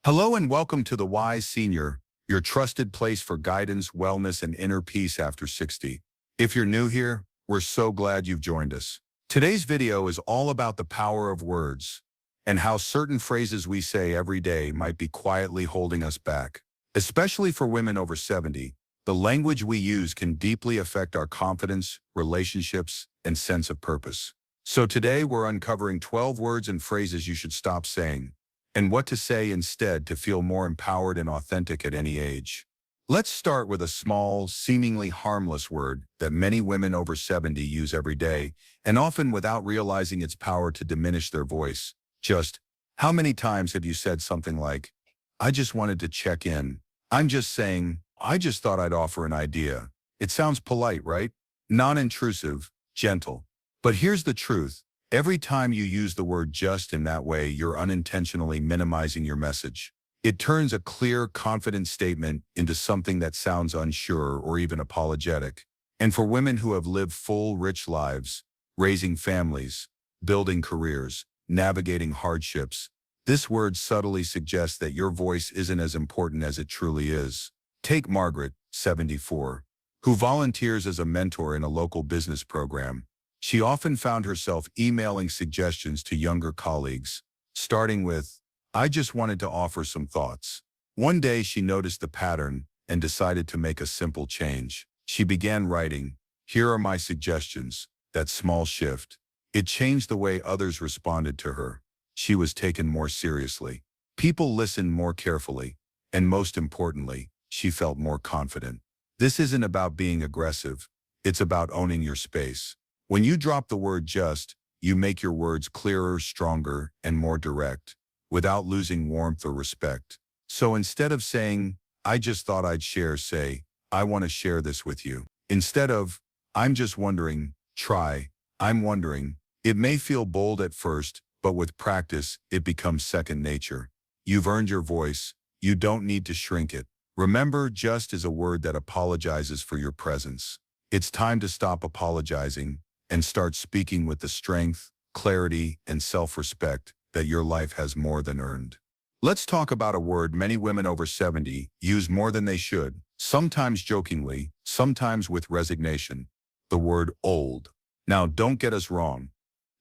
Hello and welcome to the Wise Senior, your trusted place for guidance, wellness, and inner peace after 60. If you're new here, we're so glad you've joined us. Today's video is all about the power of words and how certain phrases we say every day might be quietly holding us back. Especially for women over 70, the language we use can deeply affect our confidence, relationships, and sense of purpose. So today we're uncovering 12 words and phrases you should stop saying, and what to say instead to feel more empowered and authentic at any age. Let's start with a small, seemingly harmless word that many women over 70 use every day, and often without realizing its power to diminish their voice. Just, how many times have you said something like, "I just wanted to check in"? I'm just saying, "I just thought I'd offer an idea." It sounds polite, right? Non-intrusive, gentle. But here's the truth. Every time you use the word just in that way, you're unintentionally minimizing your message. It turns a clear, confident statement into something that sounds unsure or even apologetic. And for women who have lived full, rich lives, raising families, building careers, navigating hardships, this word subtly suggests that your voice isn't as important as it truly is. Take Margaret, 74, who volunteers as a mentor in a local business program. She often found herself emailing suggestions to younger colleagues, starting with, "I just wanted to offer some thoughts." One day she noticed the pattern and decided to make a simple change. She began writing, "Here are my suggestions." That small shift, it changed the way others responded to her. She was taken more seriously. People listened more carefully, and most importantly, she felt more confident. This isn't about being aggressive. It's about owning your space. When you drop the word just, you make your words clearer, stronger, and more direct, without losing warmth or respect. So instead of saying, "I just thought I'd share," say, "I want to share this with you." Instead of, "I'm just wondering," try, "I'm wondering." It may feel bold at first, but with practice, it becomes second nature. You've earned your voice. You don't need to shrink it. Remember, just is a word that apologizes for your presence. It's time to stop apologizing and start speaking with the strength, clarity, and self-respect that your life has more than earned. Let's talk about a word many women over 70 use more than they should, sometimes jokingly, sometimes with resignation. The word old. Now, don't get us wrong.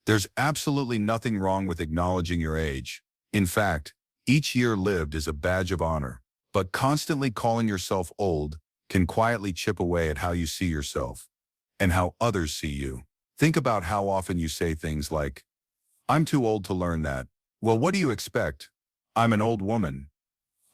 There's absolutely nothing wrong with acknowledging your age. In fact, each year lived is a badge of honor. But constantly calling yourself old can quietly chip away at how you see yourself and how others see you. Think about how often you say things like, "I'm too old to learn that." Well, what do you expect? "I'm an old woman."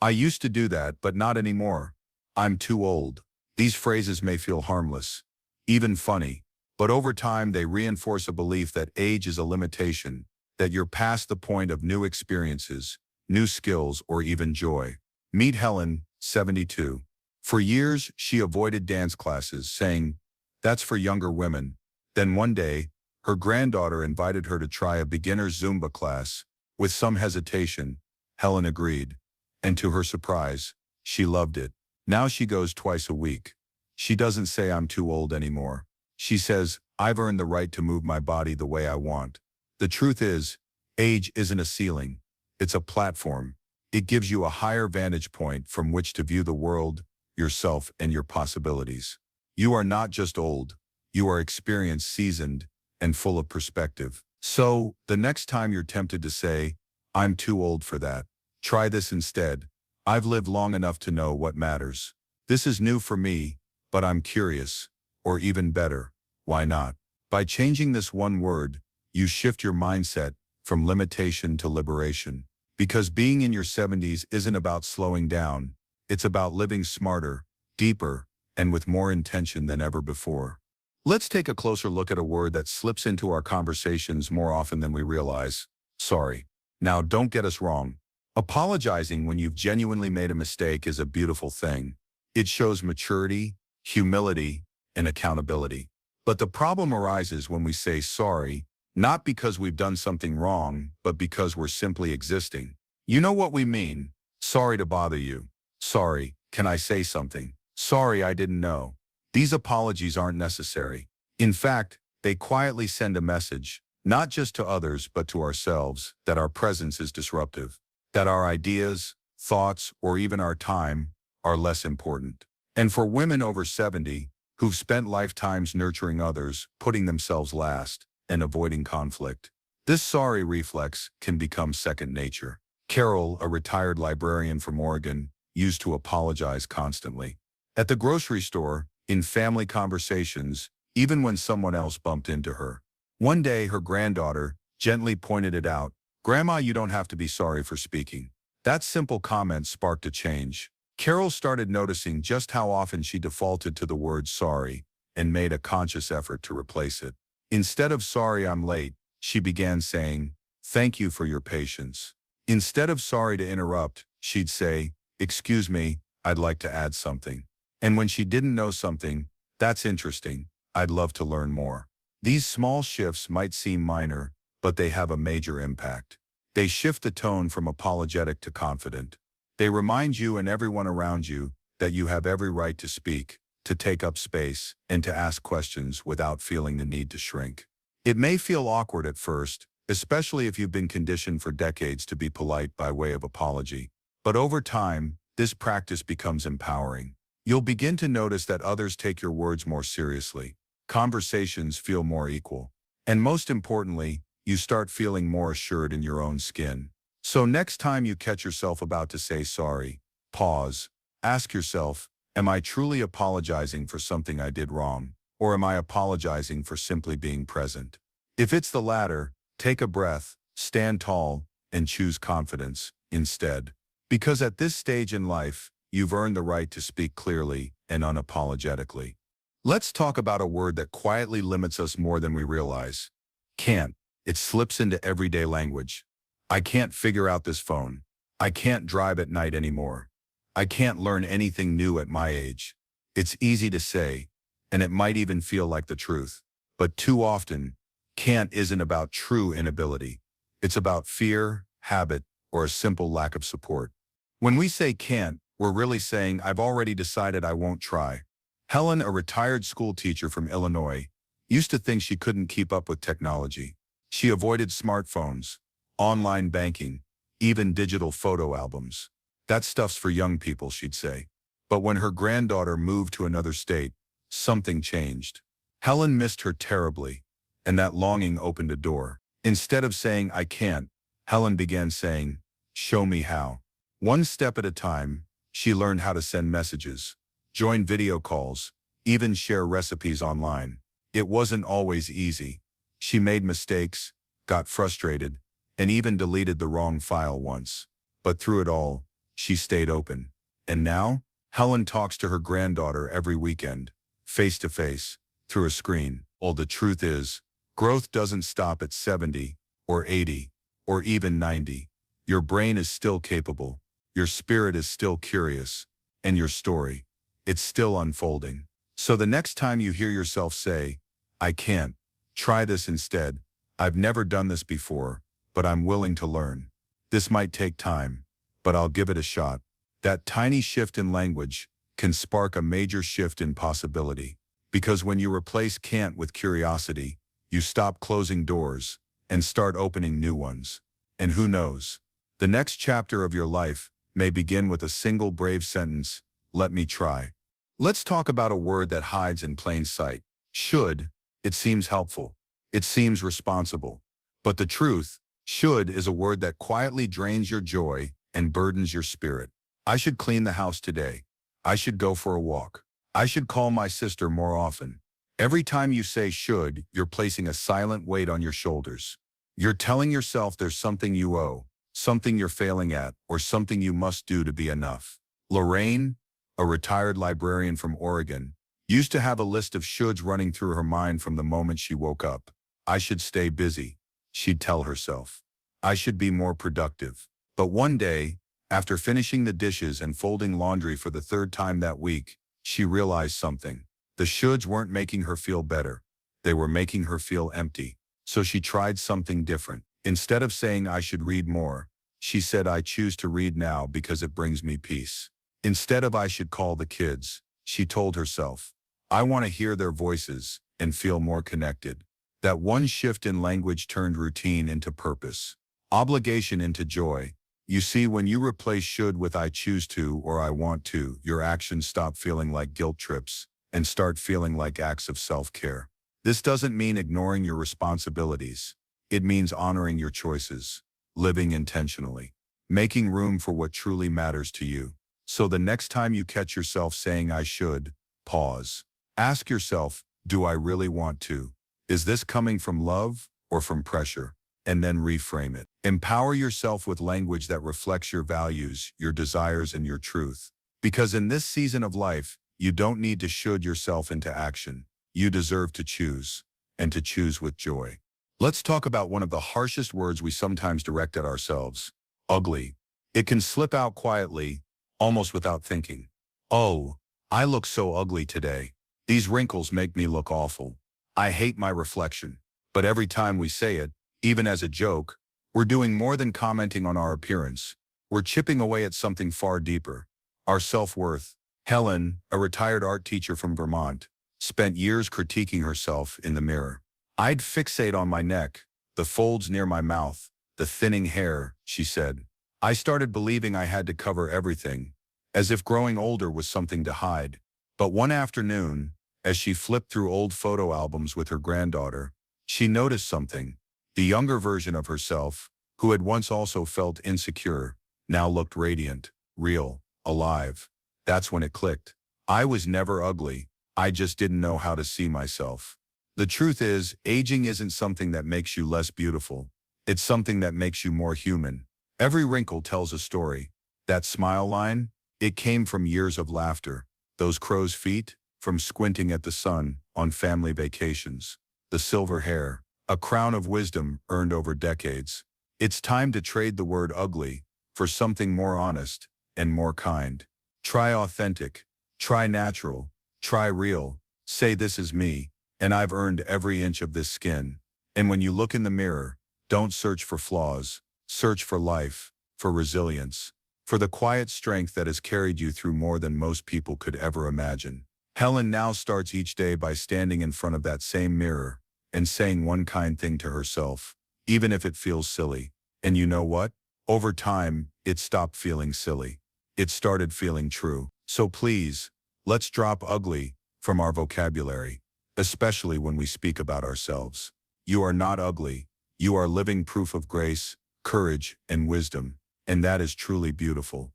"I used to do that, but not anymore." "I'm too old." These phrases may feel harmless, even funny, but over time they reinforce a belief that age is a limitation, that you're past the point of new experiences, new skills, or even joy. Meet Helen, 72. For years, she avoided dance classes, saying, "That's for younger women." Then one day, her granddaughter invited her to try a beginner's Zumba class. With some hesitation, Helen agreed. And to her surprise, she loved it. Now she goes twice a week. She doesn't say, "I'm too old" anymore. She says, "I've earned the right to move my body the way I want." The truth is, age isn't a ceiling. It's a platform. It gives you a higher vantage point from which to view the world, yourself, and your possibilities. You are not just old. You are experienced, seasoned, and full of perspective. So, the next time you're tempted to say, "I'm too old for that," try this instead. "I've lived long enough to know what matters. This is new for me, but I'm curious." Or even better, why not? By changing this one word, you shift your mindset from limitation to liberation. Because being in your 70s isn't about slowing down. It's about living smarter, deeper, and with more intention than ever before. Let's take a closer look at a word that slips into our conversations more often than we realize: sorry. Now, don't get us wrong. Apologizing when you've genuinely made a mistake is a beautiful thing. It shows maturity, humility, and accountability. But the problem arises when we say sorry, not because we've done something wrong, but because we're simply existing. You know what we mean. "Sorry to bother you." "Sorry, can I say something?" "Sorry, I didn't know." These apologies aren't necessary. In fact, they quietly send a message, not just to others but to ourselves, that our presence is disruptive, that our ideas, thoughts, or even our time are less important. And for women over 70, who've spent lifetimes nurturing others, putting themselves last, and avoiding conflict, this sorry reflex can become second nature. Carol, a retired librarian from Oregon, used to apologize constantly. At the grocery store, in family conversations, even when someone else bumped into her. One day, her granddaughter gently pointed it out. "Grandma, you don't have to be sorry for speaking." That simple comment sparked a change. Carol started noticing just how often she defaulted to the word sorry and made a conscious effort to replace it. Instead of "sorry I'm late," she began saying, "Thank you for your patience." Instead of "sorry to interrupt," she'd say, "Excuse me, I'd like to add something." And when she didn't know something, "That's interesting, I'd love to learn more." These small shifts might seem minor, but they have a major impact. They shift the tone from apologetic to confident. They remind you and everyone around you that you have every right to speak, to take up space, and to ask questions without feeling the need to shrink. It may feel awkward at first, especially if you've been conditioned for decades to be polite by way of apology. But over time, this practice becomes empowering. You'll begin to notice that others take your words more seriously. Conversations feel more equal. And most importantly, you start feeling more assured in your own skin. So next time you catch yourself about to say sorry, pause. Ask yourself, am I truly apologizing for something I did wrong? Or am I apologizing for simply being present? If it's the latter, take a breath, stand tall, and choose confidence instead. Because at this stage in life, you've earned the right to speak clearly and unapologetically. Let's talk about a word that quietly limits us more than we realize. Can't. It slips into everyday language. I can't figure out this phone. I can't drive at night anymore. I can't learn anything new at my age. It's easy to say, and it might even feel like the truth. But too often, can't isn't about true inability. It's about fear, habit, or a simple lack of support. When we say can't, we're really saying I've already decided I won't try. Helen, a retired school teacher from Illinois, used to think she couldn't keep up with technology. She avoided smartphones, online banking, even digital photo albums. That stuff's for young people, she'd say. But when her granddaughter moved to another state, something changed. Helen missed her terribly, and that longing opened a door. Instead of saying, "I can't," Helen began saying, "Show me how." One step at a time, she learned how to send messages, join video calls, even share recipes online. It wasn't always easy. She made mistakes, got frustrated, and even deleted the wrong file once. But through it all, she stayed open. And now, Helen talks to her granddaughter every weekend, face to face, through a screen. Well, the truth is, growth doesn't stop at 70, or 80, or even 90. Your brain is still capable, your spirit is still curious, and your story, it's still unfolding. So the next time you hear yourself say, "I can't," try this instead. "I've never done this before, but I'm willing to learn. This might take time, but I'll give it a shot." That tiny shift in language can spark a major shift in possibility. Because when you replace can't with curiosity, you stop closing doors and start opening new ones. And who knows? The next chapter of your life may begin with a single brave sentence, "Let me try." Let's talk about a word that hides in plain sight. Should. It seems helpful. It seems responsible. But the truth, should is a word that quietly drains your joy and burdens your spirit. I should clean the house today. I should go for a walk. I should call my sister more often. Every time you say should, you're placing a silent weight on your shoulders. You're telling yourself there's something you owe, something you're failing at, or something you must do to be enough. Lorraine, a retired librarian from Oregon, used to have a list of shoulds running through her mind from the moment she woke up. I should stay busy, she'd tell herself. I should be more productive. But one day, after finishing the dishes and folding laundry for the third time that week, she realized something. The shoulds weren't making her feel better. They were making her feel empty. So she tried something different. Instead of saying I should read more, she said I choose to read now because it brings me peace. Instead of I should call the kids, she told herself, I want to hear their voices and feel more connected. That one shift in language turned routine into purpose, obligation into joy, You see, when you replace should with I choose to or I want to, your actions stop feeling like guilt trips and start feeling like acts of self-care. This doesn't mean ignoring your responsibilities. It means honoring your choices, living intentionally, making room for what truly matters to you. So the next time you catch yourself saying I should, pause. Ask yourself, do I really want to? Is this coming from love or from pressure? And then reframe it. Empower yourself with language that reflects your values, your desires, and your truth. Because in this season of life, you don't need to should yourself into action. You deserve to choose, and to choose with joy. Let's talk about one of the harshest words we sometimes direct at ourselves: ugly. It can slip out quietly, almost without thinking. Oh, I look so ugly today. These wrinkles make me look awful. I hate my reflection. But every time we say it, even as a joke, we're doing more than commenting on our appearance. We're chipping away at something far deeper: our self-worth. Helen, a retired art teacher from Vermont, spent years critiquing herself in the mirror. I'd fixate on my neck, the folds near my mouth, the thinning hair, she said. I started believing I had to cover everything, as if growing older was something to hide. But one afternoon, as she flipped through old photo albums with her granddaughter, she noticed something. The younger version of herself, who had once also felt insecure, now looked radiant, real, alive. That's when it clicked. I was never ugly. I just didn't know how to see myself. The truth is, aging isn't something that makes you less beautiful. It's something that makes you more human. Every wrinkle tells a story. That smile line, it came from years of laughter. Those crow's feet, from squinting at the sun on family vacations. The silver hair, a crown of wisdom earned over decades. It's time to trade the word ugly for something more honest and more kind. Try authentic, try natural, try real. Say this is me, and I've earned every inch of this skin. And when you look in the mirror, don't search for flaws, search for life, for resilience, for the quiet strength that has carried you through more than most people could ever imagine. Helen now starts each day by standing in front of that same mirror and saying one kind thing to herself, even if it feels silly. And you know what? Over time, it stopped feeling silly. It started feeling true. So please, let's drop ugly from our vocabulary, especially when we speak about ourselves. You are not ugly. You are living proof of grace, courage, and wisdom, and that is truly beautiful.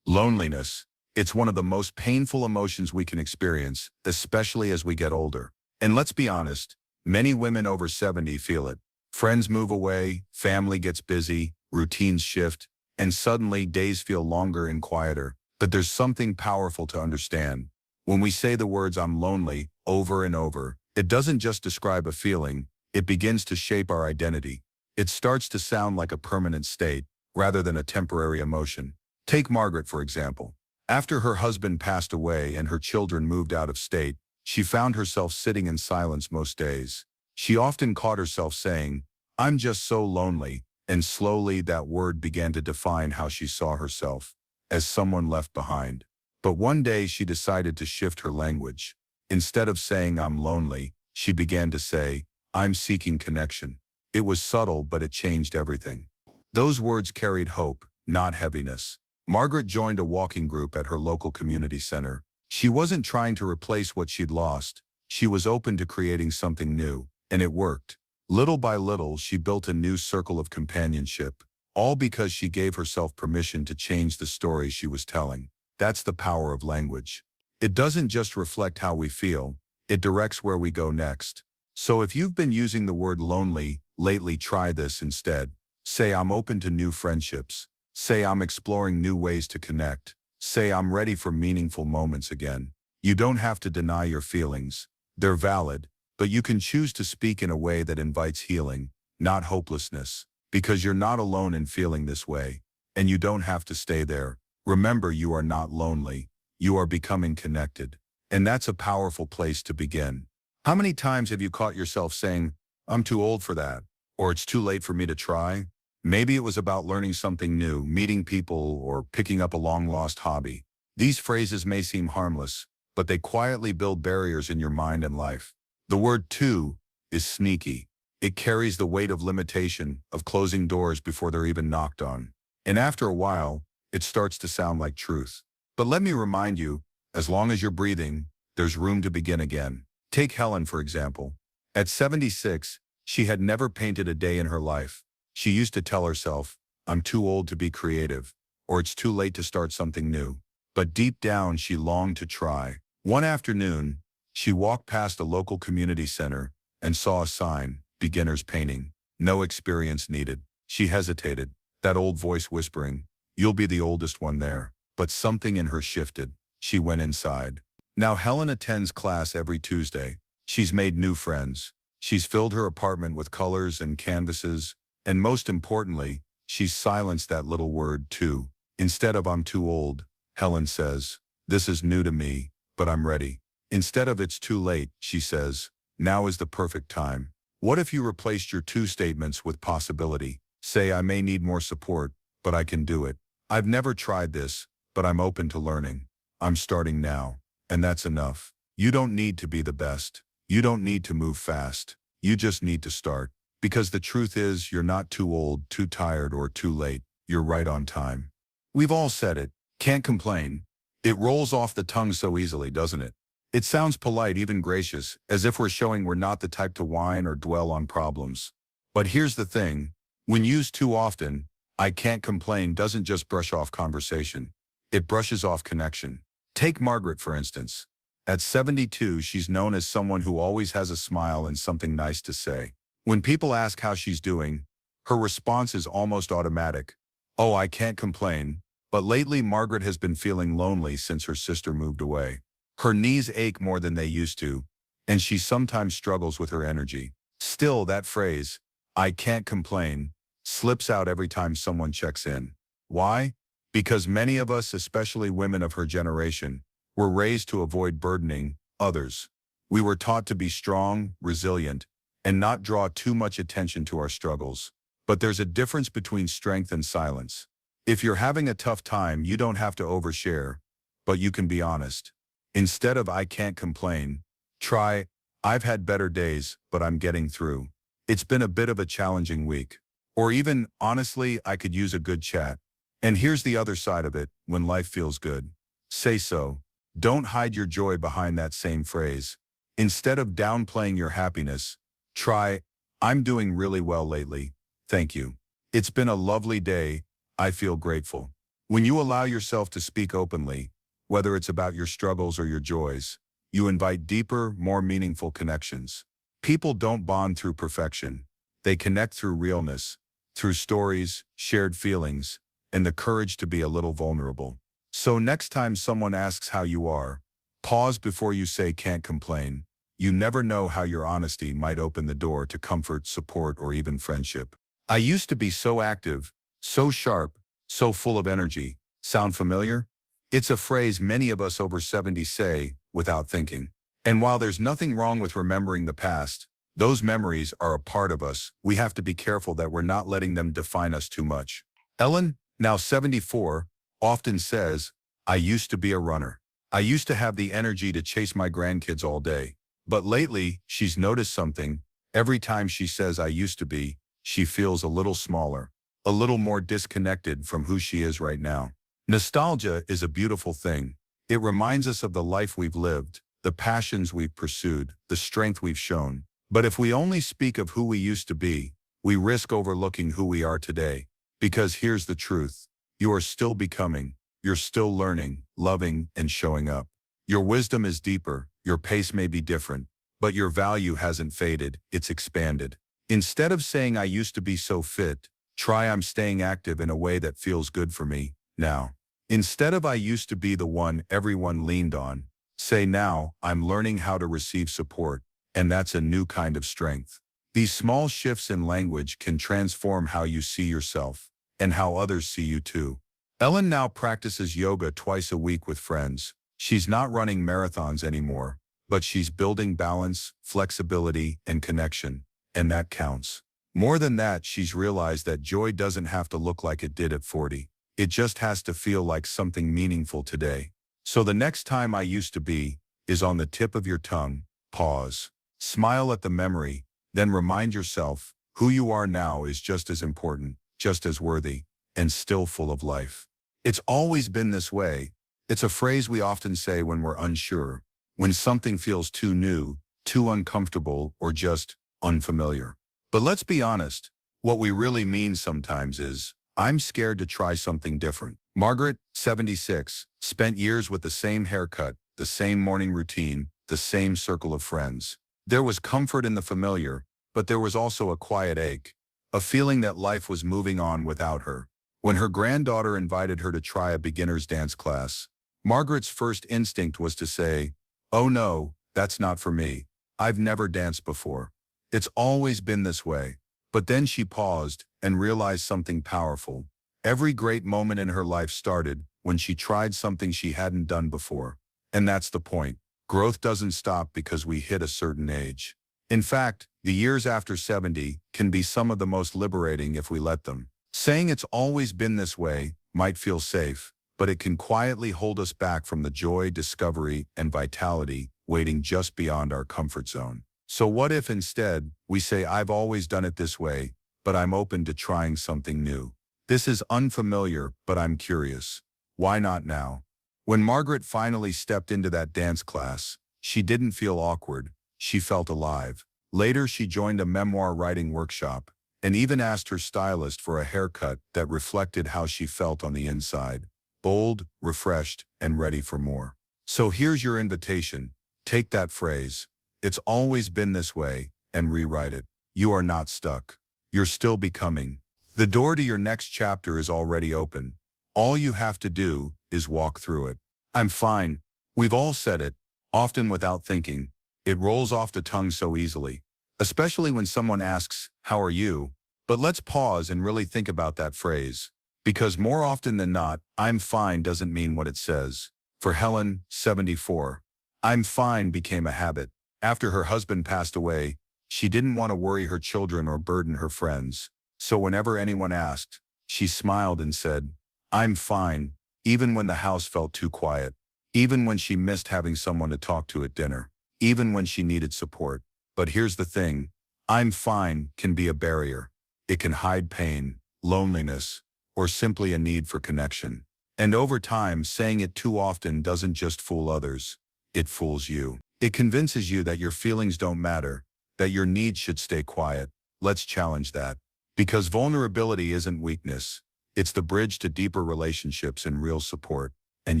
Loneliness. It's one of the most painful emotions we can experience, especially as we get older. And let's be honest, many women over 70 feel it. Friends move away, family gets busy, routines shift, and suddenly days feel longer and quieter. But there's something powerful to understand. When we say the words "I'm lonely" over and over, it doesn't just describe a feeling, it begins to shape our identity. It starts to sound like a permanent state, rather than a temporary emotion. Take Margaret, for example. After her husband passed away and her children moved out of state, she found herself sitting in silence most days. She often caught herself saying, "I'm just so lonely," and slowly that word began to define how she saw herself, as someone left behind. But one day she decided to shift her language. Instead of saying "I'm lonely," she began to say, "I'm seeking connection." It was subtle, but it changed everything. Those words carried hope, not heaviness. Margaret joined a walking group at her local community center. She wasn't trying to replace what she'd lost. She was open to creating something new, and it worked. Little by little, she built a new circle of companionship, all because she gave herself permission to change the story she was telling. That's the power of language. It doesn't just reflect how we feel, it directs where we go next. So if you've been using the word lonely lately, try this instead. Say, "I'm open to new friendships." Say, "I'm exploring new ways to connect." Say, "I'm ready for meaningful moments again." You don't have to deny your feelings. They're valid, but you can choose to speak in a way that invites healing, not hopelessness. Because you're not alone in feeling this way, and you don't have to stay there. Remember, you are not lonely. You are becoming connected. And that's a powerful place to begin. How many times have you caught yourself saying, "I'm too old for that," or "It's too late for me to try"? Maybe it was about learning something new, meeting people, or picking up a long-lost hobby. These phrases may seem harmless, but they quietly build barriers in your mind and life. The word "too" is sneaky. It carries the weight of limitation, of closing doors before they're even knocked on. And after a while, it starts to sound like truth. But let me remind you, as long as you're breathing, there's room to begin again. Take Helen, for example. At 76, she had never painted a day in her life. She used to tell herself, I'm too old to be creative, or it's too late to start something new. But deep down, she longed to try. One afternoon, she walked past a local community center and saw a sign, beginner's painting, no experience needed. She hesitated, that old voice whispering, you'll be the oldest one there. But something in her shifted. She went inside. Now Helen attends class every Tuesday. She's made new friends. She's filled her apartment with colors and canvases. And most importantly, she's silenced that little word too. Instead of I'm too old, Helen says, this is new to me, but I'm ready. Instead of it's too late, she says, now is the perfect time. What if you replaced your two statements with possibility? Say, I may need more support, but I can do it. I've never tried this, but I'm open to learning. I'm starting now, and that's enough. You don't need to be the best. You don't need to move fast. You just need to start. Because the truth is, you're not too old, too tired, or too late. You're right on time. We've all said it. Can't complain. It rolls off the tongue so easily, doesn't it? It sounds polite, even gracious, as if we're showing we're not the type to whine or dwell on problems. But here's the thing. When used too often, I can't complain doesn't just brush off conversation. It brushes off connection. Take Margaret, for instance. At 72, she's known as someone who always has a smile and something nice to say. When people ask how she's doing, her response is almost automatic. Oh, I can't complain. But lately, Margaret has been feeling lonely since her sister moved away. Her knees ache more than they used to, and she sometimes struggles with her energy. Still, that phrase, I can't complain, slips out every time someone checks in. Why? Because many of us, especially women of her generation, were raised to avoid burdening others. We were taught to be strong, resilient, and not draw too much attention to our struggles. But there's a difference between strength and silence. If you're having a tough time, you don't have to overshare, but you can be honest. Instead of I can't complain, try, I've had better days, but I'm getting through. It's been a bit of a challenging week. Or even, honestly, I could use a good chat. And here's the other side of it, when life feels good. Say so. Don't hide your joy behind that same phrase. Instead of downplaying your happiness, try, I'm doing really well lately. Thank you. It's been a lovely day. I feel grateful. When you allow yourself to speak openly, whether it's about your struggles or your joys, you invite deeper, more meaningful connections. People don't bond through perfection. They connect through realness, through stories, shared feelings, and the courage to be a little vulnerable. So next time someone asks how you are, pause before you say can't complain. You never know how your honesty might open the door to comfort, support, or even friendship. I used to be so active, so sharp, so full of energy. Sound familiar? It's a phrase many of us over 70 say without thinking. And while there's nothing wrong with remembering the past, those memories are a part of us. We have to be careful that we're not letting them define us too much. Ellen, now 74, often says, I used to be a runner. I used to have the energy to chase my grandkids all day. But lately, she's noticed something. Every time she says I used to be, she feels a little smaller, a little more disconnected from who she is right now. Nostalgia is a beautiful thing. It reminds us of the life we've lived, the passions we've pursued, the strength we've shown. But if we only speak of who we used to be, we risk overlooking who we are today. Because here's the truth. You are still becoming. You're still learning, loving, and showing up. Your wisdom is deeper. Your pace may be different, but your value hasn't faded. It's expanded. Instead of saying I used to be so fit, try I'm staying active in a way that feels good for me now. Instead of I used to be the one everyone leaned on, say now I'm learning how to receive support, and that's a new kind of strength. These small shifts in language can transform how you see yourself and how others see you too. Ellen now practices yoga twice a week with friends. She's not running marathons anymore, but she's building balance, flexibility, and connection, and that counts. More than that, she's realized that joy doesn't have to look like it did at 40. It just has to feel like something meaningful today. So the next time I used to be is on the tip of your tongue. Pause. Smile at the memory, then remind yourself who you are now is just as important, just as worthy. and still full of life. It's always been this way. It's a phrase we often say when we're unsure, when something feels too new, too uncomfortable, or just unfamiliar. But let's be honest, what we really mean sometimes is, I'm scared to try something different. Margaret, 76, spent years with the same haircut, the same morning routine, the same circle of friends. There was comfort in the familiar, but there was also a quiet ache, a feeling that life was moving on without her. When her granddaughter invited her to try a beginner's dance class, Margaret's first instinct was to say, "Oh no, that's not for me. I've never danced before. It's always been this way." But then she paused and realized something powerful. Every great moment in her life started when she tried something she hadn't done before. And that's the point. Growth doesn't stop because we hit a certain age. In fact, the years after 70 can be some of the most liberating if we let them. Saying it's always been this way might feel safe, but it can quietly hold us back from the joy, discovery, and vitality waiting just beyond our comfort zone. So what if instead we say, I've always done it this way, but I'm open to trying something new. This is unfamiliar, but I'm curious. Why not now? When Margaret finally stepped into that dance class, she didn't feel awkward. She felt alive. Later, she joined a memoir writing workshop and even asked her stylist for a haircut that reflected how she felt on the inside. Bold, refreshed, and ready for more. So here's your invitation. Take that phrase, "It's always been this way," and rewrite it. You are not stuck. You're still becoming. The door to your next chapter is already open. All you have to do is walk through it. I'm fine. We've all said it, often without thinking. It rolls off the tongue so easily, especially when someone asks, "How are you?" But let's pause and really think about that phrase. Because more often than not, "I'm fine" doesn't mean what it says. For Helen, 74, "I'm fine" became a habit. After her husband passed away, she didn't want to worry her children or burden her friends. So whenever anyone asked, she smiled and said, "I'm fine," even when the house felt too quiet, even when she missed having someone to talk to at dinner, even when she needed support. But here's the thing, "I'm fine" can be a barrier. It can hide pain, loneliness, or simply a need for connection. And over time, saying it too often doesn't just fool others, it fools you. It convinces you that your feelings don't matter, that your needs should stay quiet. Let's challenge that. Because vulnerability isn't weakness. It's the bridge to deeper relationships and real support, and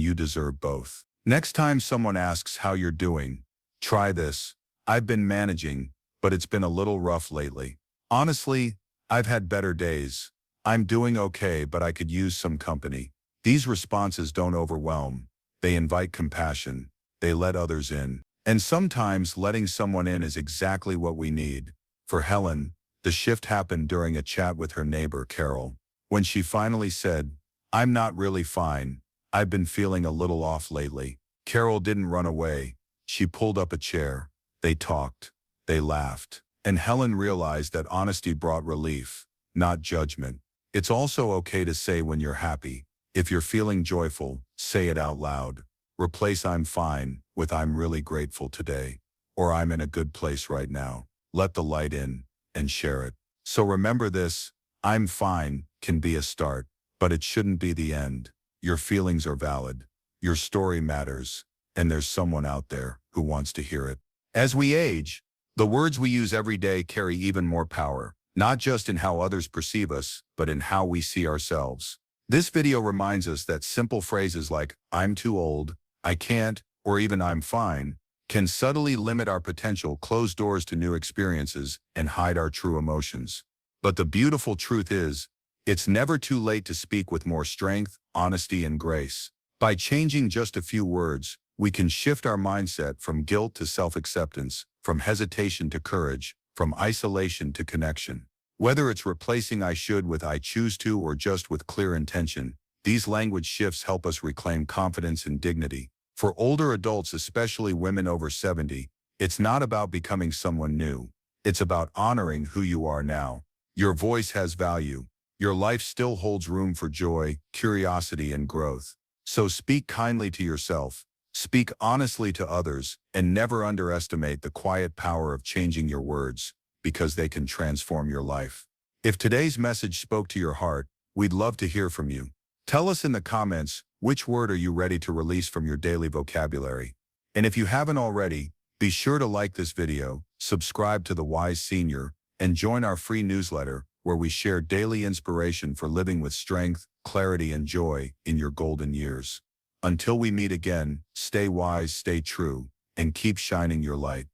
you deserve both. Next time someone asks how you're doing, try this. "I've been managing, but it's been a little rough lately. Honestly, I've had better days. I'm doing okay, but I could use some company." These responses don't overwhelm. They invite compassion. They let others in. And sometimes letting someone in is exactly what we need. For Helen, the shift happened during a chat with her neighbor, Carol. When she finally said, "I'm not really fine. I've been feeling a little off lately." Carol didn't run away. She pulled up a chair. They talked. They laughed. And Helen realized that honesty brought relief, not judgment. It's also okay to say when you're happy. If you're feeling joyful, say it out loud. Replace "I'm fine" with "I'm really grateful today," or "I'm in a good place right now." Let the light in and share it. So remember this, "I'm fine" can be a start, but it shouldn't be the end. Your feelings are valid. Your story matters, and there's someone out there who wants to hear it. As we age, the words we use every day carry even more power, not just in how others perceive us, but in how we see ourselves. This video reminds us that simple phrases like "I'm too old," "I can't," or even "I'm fine" can subtly limit our potential, close doors to new experiences, and hide our true emotions. But the beautiful truth is, it's never too late to speak with more strength, honesty, and grace. By changing just a few words, we can shift our mindset from guilt to self-acceptance, from hesitation to courage, from isolation to connection. Whether it's replacing "I should" with "I choose to," or just with clear intention, these language shifts help us reclaim confidence and dignity. For older adults, especially women over 70, it's not about becoming someone new. It's about honoring who you are now. Your voice has value. Your life still holds room for joy, curiosity, and growth. So speak kindly to yourself, speak honestly to others, and never underestimate the quiet power of changing your words, because they can transform your life. If today's message spoke to your heart, We'd love to hear from you. Tell us in the comments, which word are you ready to release from your daily vocabulary? And if you haven't already, be sure to like this video, subscribe to The Wise Senior, and join our free newsletter where we share daily inspiration for living with strength, clarity, and joy in your golden years. Until we meet again, stay wise, stay true, and keep shining your light.